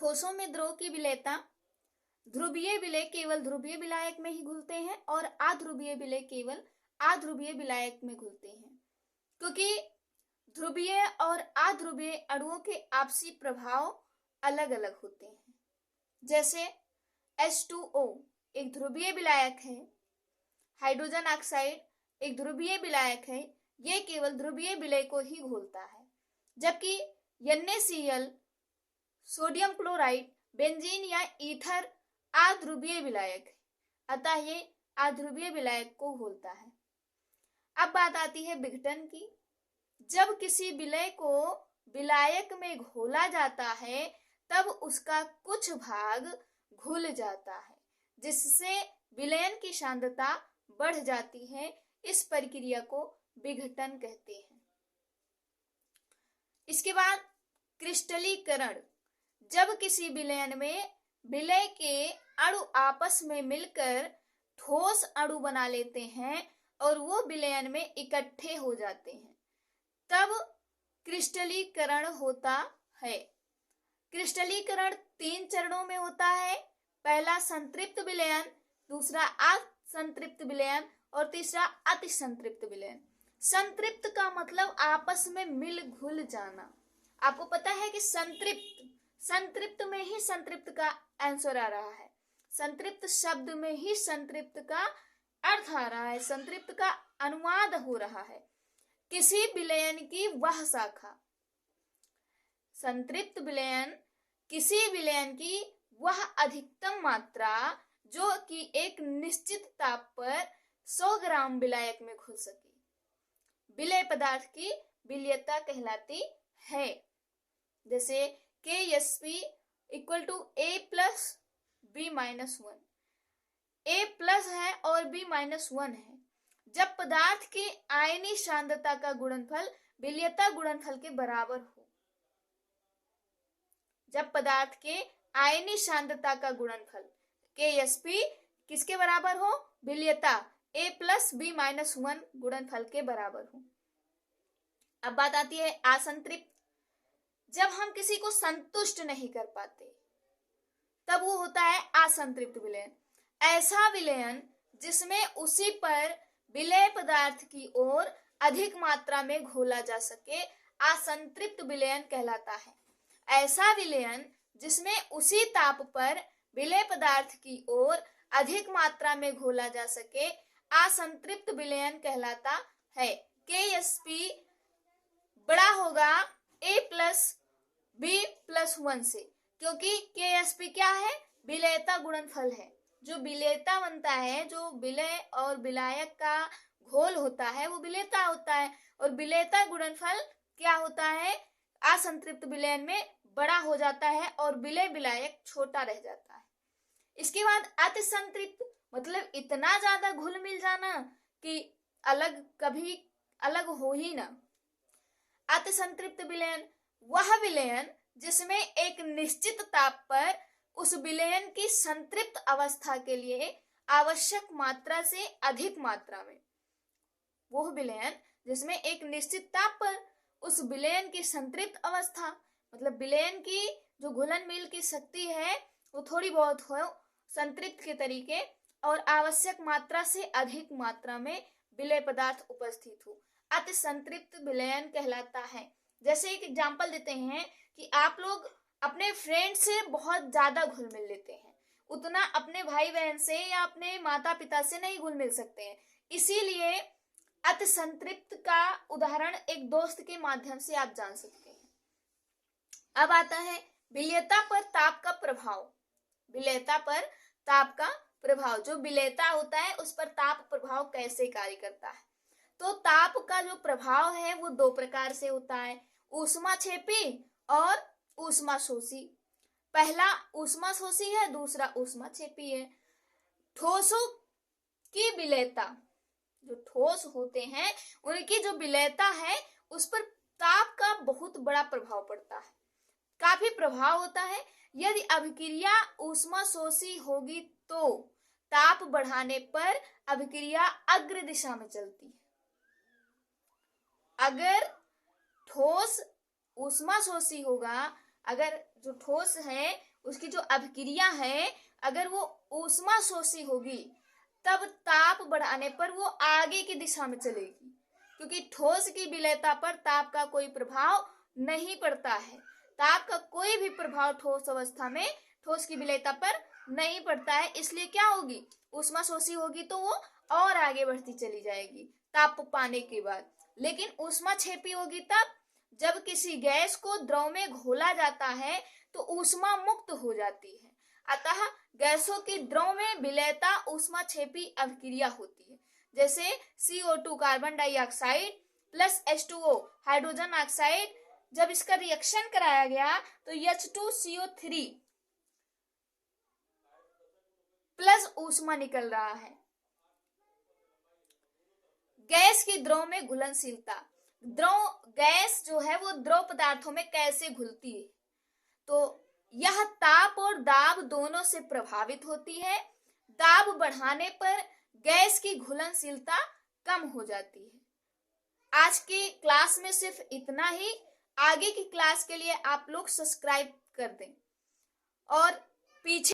ठोसों में द्रव की विलेयता, ध्रुवीय विलेय केवल ध्रुवीय विलायक में ही घुलते हैं और अध्रुवीय विलेय केवल अध्रुवीय विलायक में घुलते हैं, क्योंकि ध्रुवीय और अध्रुवीय अणुओं के आपसी प्रभाव अलग अलग होते हैं। जैसे H2O एक ध्रुवीय विलायक है, हाइड्रोजन ऑक्साइड एक ध्रुवीय विलायक है, यह केवल ध्रुवीय विलेय को ही घोलता है, जबकि NaCl सोडियम क्लोराइड, बेंजीन या ईथर अध्रुवीय विलायक है, अतः ये अध्रुवीय विलायक को घोलता है। अब बात आती है विघटन की। जब किसी विलेय को विलायक में घोला जाता है तब उसका कुछ भाग घुल जाता है, जिससे विलयन की सांद्रता बढ़ जाती है। इस प्रक्रिया को विघटन कहते हैं। इसके बाद क्रिस्टलीकरण। जब किसी विलयन में विलेय के अणु आपस में मिलकर ठोस अणु बना लेते हैं और वो विलयन में इकट्ठे हो जाते हैं, तब क्रिस्टलीकरण होता है। क्रिस्टलीकरण 3 चरणों में होता है। पहला संतृप्त विलयन, दूसरा असंतृप्त विलयन और तीसरा अतिसंतृप्त विलयन। संतृप्त का मतलब आपस में मिल घुल जाना। आपको पता है कि संतृप्त में ही संतृप्त का आंसर आ रहा है, संतृप्त शब्द में ही संतृप्त का अर्थ आ रहा है, संतृप्त का अनुवाद हो रहा है। किसी विलयन की वह शाखा, संतृप्त विलयन किसी विलयन की वह अधिकतम मात्रा जो कि एक निश्चित ताप पर 100 ग्राम विलायक में घुल सके, विलेय पदार्थ की विलेयता कहलाती है। जैसे KSP equal to A plus B minus 1, A plus है और B माइनस 1 है। जब पदार्थ की आयनीय सांद्रता का गुणनफल विलेयता गुणनफल के बराबर हो, जब पदार्थ के आयनीय सांद्रता का गुणनफल KSP किसके बराबर हो, विलेयता A प्लस B माइनस 1 गुणनफल के बराबर हो। अब बात आती है असंतृप्त। जब हम किसी को संतुष्ट नहीं कर पाते तब वो होता है असंतृप्त विलयन। ऐसा विलयन जिसमें उसी पर विलेय पदार्थ की ओर अधिक मात्रा में घोला जा सके असंतृप्त विलयन कहलाता है। ऐसा विलयन जिसमें उसी ताप पर विलेय पदार्थ की ओर अधिक मात्रा में घोला जा सके असंतृप्त विलयन कहलाता है। KSP बड़ा होगा A प्लस B प्लस 1 से, क्योंकि KSP क्या है, विलेयता गुणनफल है। जो विलेयता बनता है, जो विलेय और विलायक का घोल होता है, वो विलेयता होता है, और विलेयता गुणनफल क्या होता है, असंतृप्त विलयन में बड़ा हो जाता है और विलेय विलायक छोटा रह जाता है। इसके बाद अतिसंतृप्त मतलब इतना ज्यादा घुल मिल जाना कि कभी अलग हो ही ना। अतिसंतृप्त विलयन वह विलयन जिसमें एक निश्चित ताप पर उस विलयन की संतृप्त अवस्था के लिए आवश्यक मात्रा से अधिक मात्रा में, वह विलयन जिसमें एक निश्चित ताप पर उस विलयन की संतृप्त अवस्था मतलब विलयन की जो घुलन मिल की शक्ति है वो थोड़ी बहुत हो संतृप्त के तरीके, और आवश्यक मात्रा से अधिक मात्रा में विलेय पदार्थ उपस्थित हो, अतिसंतृप्त विलयन कहलाता है। जैसे एक एग्जांपल देते हैं कि आप लोग अपने फ्रेंड से बहुत ज्यादा घुल मिल लेते हैं, उतना अपने भाई बहन से या अपने माता पिता से नहीं घुल मिल सकते हैं, इसीलिए अतिसंतृप्त का उदाहरण एक दोस्त के माध्यम से आप जान सकते हैं। अब आता है विलेयता पर ताप का प्रभाव। विलेयता पर ताप का प्रभाव, जो विलेयता होता है उस पर ताप प्रभाव कैसे कार्य करता है। तो ताप का जो प्रभाव है वो 2 प्रकार से होता है, ऊष्माक्षेपी और ऊष्माशोषी। पहला ऊष्माशोषी है, दूसरा ऊष्माक्षेपी है। ठोसों की विलेयता, जो ठोस होते हैं उनकी जो विलेयता है उस पर ताप का बहुत बड़ा प्रभाव पड़ता है, काफी प्रभाव होता है। यदि अभिक्रिया ऊष्माशोषी होगी तो ताप बढ़ाने पर अभिक्रिया अग्र दिशा में चलती है। अगर ठोस ऊष्माशोषी होगा, अगर जो ठोस है उसकी जो अभिक्रिया है अगर वो ऊष्मा शोषी होगी तब ताप बढ़ाने पर वो आगे की दिशा में चलेगी, क्योंकि ठोस की विलेयता पर ताप का कोई प्रभाव नहीं पड़ता है। ताप का कोई भी प्रभाव ठोस अवस्था में ठोस की विलेयता पर नहीं पड़ता है, इसलिए क्या होगी, ऊष्मा शोषी होगी तो वो और आगे बढ़ती चली जाएगी ताप पाने के बाद। लेकिन ऊष्मा क्षेपी होगी तब जब किसी गैस को द्रव में घोला जाता है तो ऊष्मा मुक्त हो जाती है। अतः गैसों की द्रव में विलेयता ऊष्मा क्षेपी अभिक्रिया होती है। जैसे CO2 carbon dioxide plus H2O hydrogen oxide, जब इसका रिएक्शन कराया गया तो H2CO3 प्लस ऊष्मा निकल रहा है। गैस की द्रव में घुलनशीलता, गैस जो है वो द्रव पदार्थों में कैसे घुलती है, तो यह ताप और दाब दोनों से प्रभावित होती है। दाब बढ़ाने पर गैस की घुलनशीलता कम हो जाती है। आज की क्लास में सिर्फ इतना ही। आगे की क्लास के लिए आप लोग सब्सक्राइब कर दें और पीछे